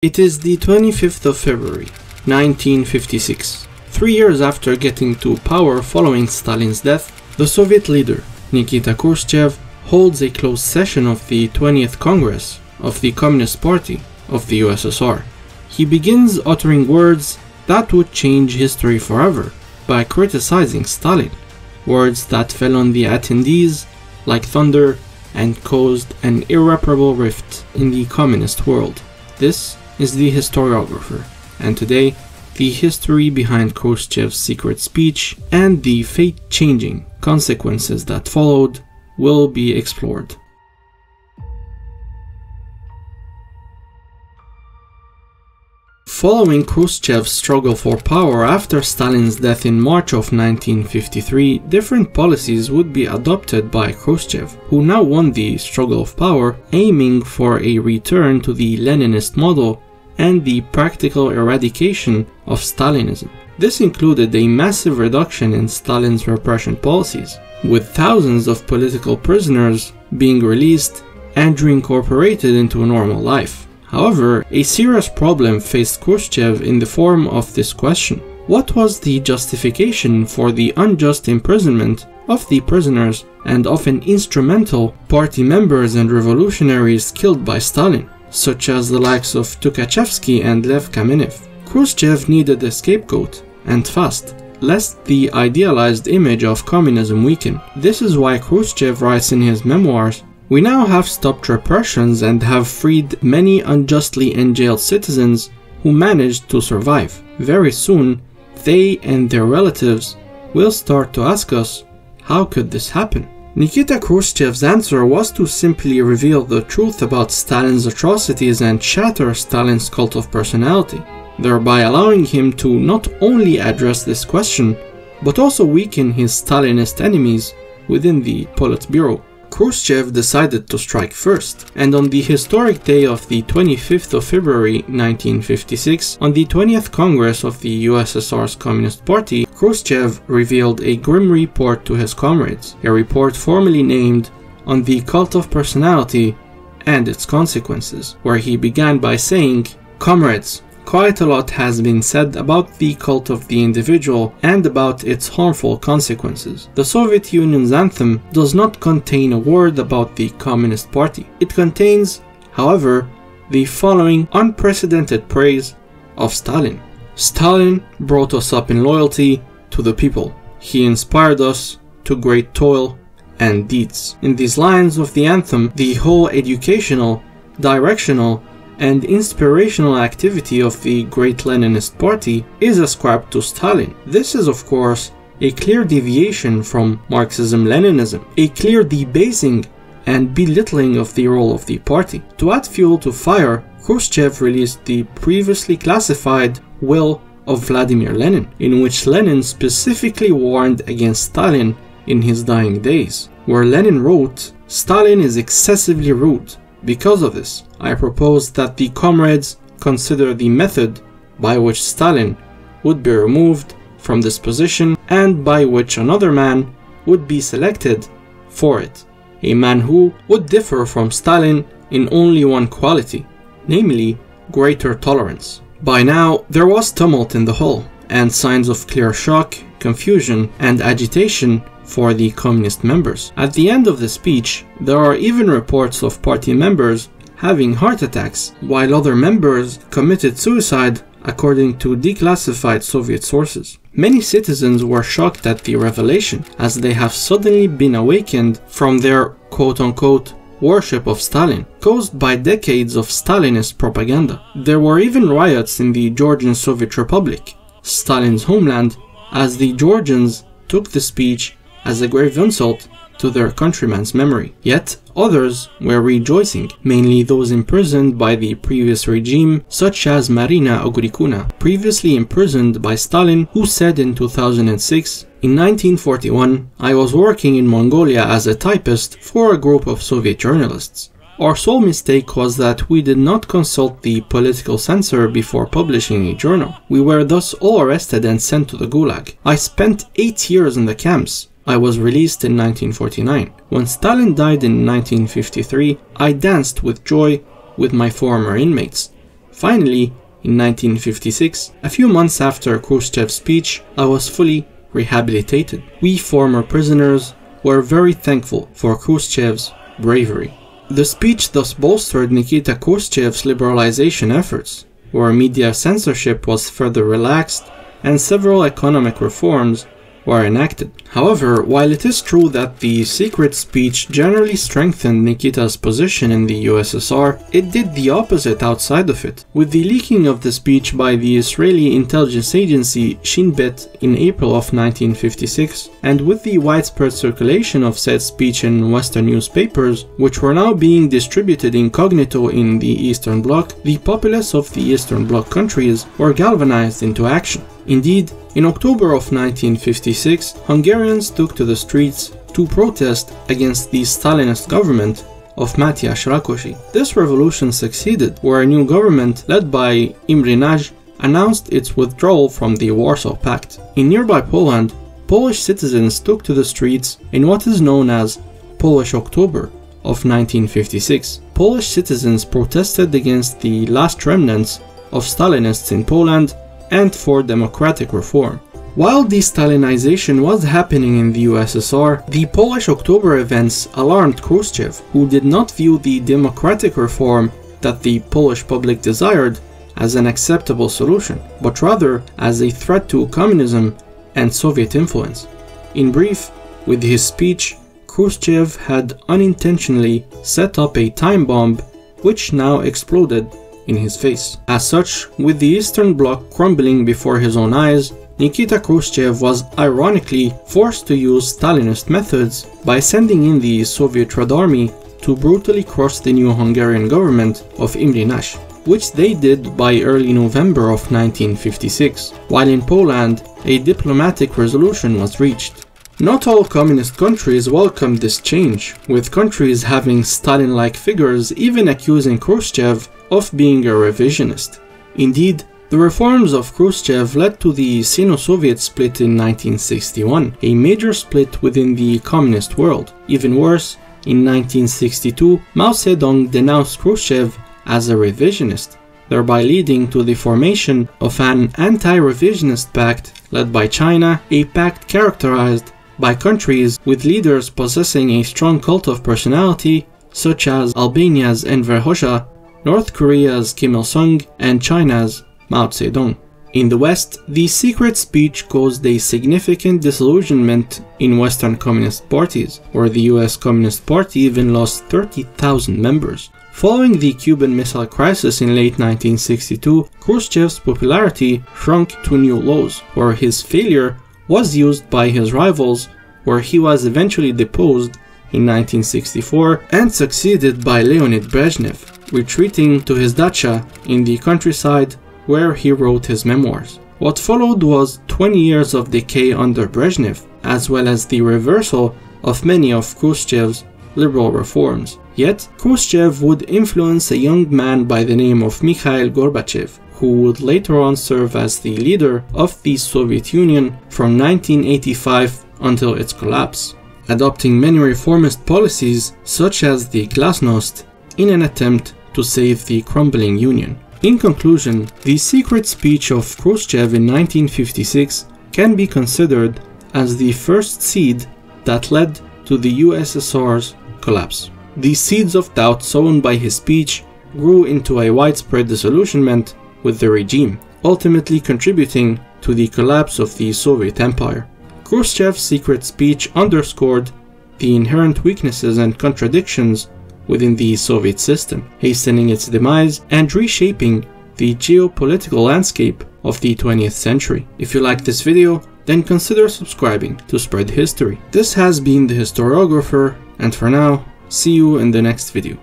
It is the 25th of February, 1956. 3 years after getting to power following Stalin's death, the Soviet leader, Nikita Khrushchev, holds a closed session of the 20th Congress of the Communist Party of the USSR. He begins uttering words that would change history forever by criticizing Stalin, words that fell on the attendees like thunder and caused an irreparable rift in the communist world. This is the historiographer, and today the history behind Khrushchev's secret speech and the fate-changing consequences that followed will be explored. Following Khrushchev's struggle for power after Stalin's death in March of 1953, different policies would be adopted by Khrushchev, who now won the struggle of power, aiming for a return to the Leninist model and the practical eradication of Stalinism. This included a massive reduction in Stalin's repression policies, with thousands of political prisoners being released and reincorporated into normal life. However, a serious problem faced Khrushchev in the form of this question: what was the justification for the unjust imprisonment of the prisoners and often instrumental party members and revolutionaries killed by Stalin, such as the likes of Tukhachevsky and Lev Kamenev? Khrushchev needed a scapegoat, and fast, lest the idealized image of communism weaken. This is why Khrushchev writes in his memoirs, "We now have stopped repressions and have freed many unjustly enjailed citizens who managed to survive. Very soon, they and their relatives will start to ask us, how could this happen?" Nikita Khrushchev's answer was to simply reveal the truth about Stalin's atrocities and shatter Stalin's cult of personality, thereby allowing him to not only address this question, but also weaken his Stalinist enemies within the Politburo. Khrushchev decided to strike first, and on the historic day of the 25th of February 1956, on the 20th Congress of the USSR's Communist Party, Khrushchev revealed a grim report to his comrades, a report formally named On the Cult of Personality and Its Consequences, where he began by saying, "Comrades, quite a lot has been said about the cult of the individual and about its harmful consequences. The Soviet Union's anthem does not contain a word about the Communist Party. It contains, however, the following unprecedented praise of Stalin. Stalin brought us up in loyalty to the people. He inspired us to great toil and deeds." In these lines of the anthem, the whole educational, directional, and inspirational activity of the great Leninist party is ascribed to Stalin. This is, of course, a clear deviation from Marxism-Leninism, a clear debasing and belittling of the role of the party. To add fuel to fire, Khrushchev released the previously classified Will of Vladimir Lenin, in which Lenin specifically warned against Stalin in his dying days, where Lenin wrote, "Stalin is excessively rude. Because of this, I propose that the comrades consider the method by which Stalin would be removed from this position and by which another man would be selected for it, a man who would differ from Stalin in only one quality, namely greater tolerance." By now, there was tumult in the hall and signs of clear shock, confusion, and agitation for the communist members. At the end of the speech, there are even reports of party members having heart attacks, while other members committed suicide according to declassified Soviet sources. Many citizens were shocked at the revelation, as they have suddenly been awakened from their quote-unquote worship of Stalin, caused by decades of Stalinist propaganda. There were even riots in the Georgian Soviet Republic, Stalin's homeland, as the Georgians took the speech as a grave insult to their countryman's memory. Yet others were rejoicing, mainly those imprisoned by the previous regime, such as Marina Ogrikuna, previously imprisoned by Stalin, who said in 2006, "In 1941, I was working in Mongolia as a typist for a group of Soviet journalists. Our sole mistake was that we did not consult the political censor before publishing a journal. We were thus all arrested and sent to the Gulag. I spent 8 years in the camps. I was released in 1949. When Stalin died in 1953, I danced with joy with my former inmates. Finally, in 1956, a few months after Khrushchev's speech, I was fully rehabilitated. We former prisoners were very thankful for Khrushchev's bravery. The speech thus bolstered Nikita Khrushchev's liberalization efforts, where media censorship was further relaxed and several economic reforms were enacted. However, while it is true that the secret speech generally strengthened Nikita's position in the USSR, it did the opposite outside of it. With the leaking of the speech by the Israeli intelligence agency Shin Bet in April of 1956, and with the widespread circulation of said speech in Western newspapers, which were now being distributed incognito in the Eastern Bloc, the populace of the Eastern Bloc countries were galvanized into action. Indeed, in October of 1956, Hungarians took to the streets to protest against the Stalinist government of Mátyás Rákosi. This revolution succeeded, where a new government led by Imre Nagy announced its withdrawal from the Warsaw Pact. In nearby Poland, Polish citizens took to the streets in what is known as Polish October of 1956. Polish citizens protested against the last remnants of Stalinists in Poland and for democratic reform. While de-Stalinization was happening in the USSR, the Polish October events alarmed Khrushchev, who did not view the democratic reform that the Polish public desired as an acceptable solution, but rather as a threat to communism and Soviet influence. In brief, with his speech, Khrushchev had unintentionally set up a time bomb which now exploded in his face. As such, with the Eastern Bloc crumbling before his own eyes, Nikita Khrushchev was ironically forced to use Stalinist methods by sending in the Soviet Red Army to brutally crush the new Hungarian government of Imre Nagy, which they did by early November of 1956, while in Poland a diplomatic resolution was reached. Not all communist countries welcomed this change, with countries having Stalin-like figures even accusing Khrushchev of being a revisionist. Indeed, the reforms of Khrushchev led to the Sino-Soviet split in 1961, a major split within the communist world. Even worse, in 1962, Mao Zedong denounced Khrushchev as a revisionist, thereby leading to the formation of an anti-revisionist pact led by China, a pact characterized by countries with leaders possessing a strong cult of personality, such as Albania's Enver Hoxha, North Korea's Kim Il-sung, and China's Mao Zedong. In the West, the secret speech caused a significant disillusionment in Western communist parties, where the US Communist Party even lost 30,000 members. Following the Cuban Missile Crisis in late 1962, Khrushchev's popularity shrunk to new lows, where his failure was used by his rivals, where he was eventually deposed in 1964 and succeeded by Leonid Brezhnev, retreating to his dacha in the countryside where he wrote his memoirs. What followed was 20 years of decay under Brezhnev, as well as the reversal of many of Khrushchev's liberal reforms. Yet, Khrushchev would influence a young man by the name of Mikhail Gorbachev, who would later on serve as the leader of the Soviet Union from 1985 until its collapse, adopting many reformist policies such as the Glasnost in an attempt to save the crumbling Union. In conclusion, the secret speech of Khrushchev in 1956 can be considered as the first seed that led to the USSR's collapse. The seeds of doubt sown by his speech grew into a widespread disillusionment with the regime, ultimately contributing to the collapse of the Soviet Empire. Khrushchev's secret speech underscored the inherent weaknesses and contradictions within the Soviet system, hastening its demise and reshaping the geopolitical landscape of the 20th century. If you liked this video, then consider subscribing to spread history. This has been The Historiographer, and for now, see you in the next video.